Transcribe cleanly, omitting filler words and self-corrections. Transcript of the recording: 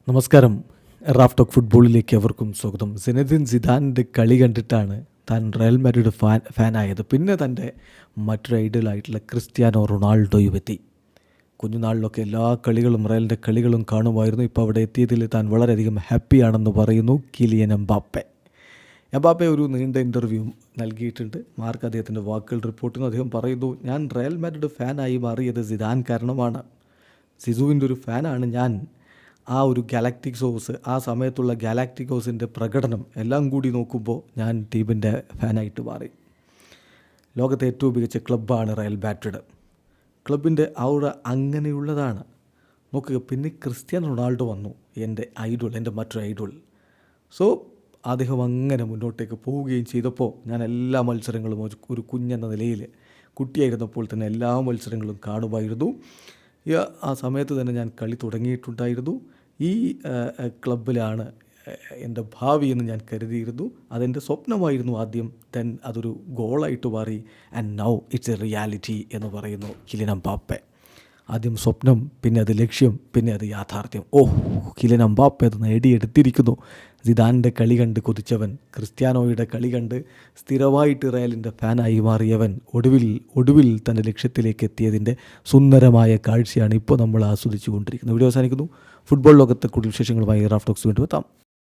നമസ്കാരം. Raf talk ഫുട്ബോളിലേക്ക് അവർക്കും സ്വാഗതം. സിനദിൻ സിദാൻ്റെ കളി കണ്ടിട്ടാണ് താൻ റയൽ മാഡ്രിഡ് ഫാനായത്. പിന്നെ തൻ്റെ മറ്റൊരു ഐഡലായിട്ടുള്ള ക്രിസ്ത്യാനോ റൊണാൾഡോയും എത്തി. കുഞ്ഞുനാളിലൊക്കെ എല്ലാ കളികളും റയലിൻ്റെ കളികളും കാണുമായിരുന്നു. ഇപ്പോൾ അവിടെ എത്തിയതിൽ താൻ വളരെയധികം ഹാപ്പിയാണെന്ന് പറയുന്നു കിലിയൻ എംബാപ്പെ. എംബാപ്പെ ഒരു നീണ്ട ഇൻ്റർവ്യൂ നൽകിയിട്ടുണ്ട്. മാർക്ക് അദ്ദേഹത്തിൻ്റെ വാക്കുകൾ റിപ്പോർട്ട് ചെയ്യുന്നു. അദ്ദേഹം പറയുന്നു, ഞാൻ റയൽ മാഡ്രിഡ് ഫാനായി മാറിയത് സിദാൻ കാരണമാണ്. സിസുവിൻ്റെ ഒരു ഫാനാണ് ഞാൻ. ആ ഒരു ഗാലാക്റ്റിക്കോസ്, ആ സമയത്തുള്ള ഗാലാക്റ്റിക്കോസിൻ്റെ പ്രകടനം എല്ലാം കൂടി നോക്കുമ്പോൾ ഞാൻ ടീമിൻ്റെ ഫാനായിട്ട് മാറി. ലോകത്തെ ഏറ്റവും മികച്ച ക്ലബ്ബാണ് റയൽ മാഡ്രിഡ്. ക്ലബിൻ്റെ ഔറ അങ്ങനെയുള്ളതാണ്. നോക്കുക, പിന്നെ ക്രിസ്ത്യാനോ റൊണാൾഡോ വന്നു, എൻ്റെ ഐഡോൾ, എൻ്റെ മറ്റൊരു ഐഡോൾ. സോ അദ്ദേഹം അങ്ങനെ മുന്നോട്ടേക്ക് പോവുകയും ചെയ്തപ്പോൾ ഞാൻ എല്ലാ മത്സരങ്ങളും ഒരു കുഞ്ഞെന്ന നിലയിൽ കുട്ടിയായിരുന്നപ്പോൾ തന്നെ എല്ലാ മത്സരങ്ങളും കാണുമായിരുന്നു. ആ സമയത്ത് തന്നെ ഞാൻ കളി തുടങ്ങിയിട്ടുണ്ടായിരുന്നു. ഈ ക്ലബിലാണ് എൻ്റെ ഭാവി എന്ന് ഞാൻ കരുതിയിരുന്നു. അതെൻ്റെ സ്വപ്നമായിരുന്നു ആദ്യം. ദെൻ അതൊരു ഗോളായിട്ട് മാറി. And now it's A reality എന്ന് പറയുന്നു കിലിയൻ എംബാപ്പെ. ആദ്യം സ്വപ്നം, പിന്നെ അത് ലക്ഷ്യം, പിന്നെ അത് യാഥാർത്ഥ്യം. കിലിയൻ എംബാപ്പെ അത് നേടിയെടുത്തിരിക്കുന്നു. സിദാൻ്റെ കളി കണ്ട് കൊതിച്ചവൻ, ക്രിസ്ത്യാനോയുടെ കളി കണ്ട് സ്ഥിരമായിട്ട് റയലിൻ്റെ ഫാനായി മാറിയവൻ ഒടുവിൽ തൻ്റെ ലക്ഷ്യത്തിലേക്ക് എത്തിയതിൻ്റെ സുന്ദരമായ കാഴ്ചയാണ് ഇപ്പോൾ നമ്മൾ ആസ്വദിച്ചു കൊണ്ടിരിക്കുന്നത്. വീഡിയോ അവസാനിക്കുന്നു. ഫുട്ബോൾ ലോകത്തെ കൂടുതൽ വിശേഷങ്ങളുമായി റാഫ് ടോക്സ് വീണ്ടും എത്താം.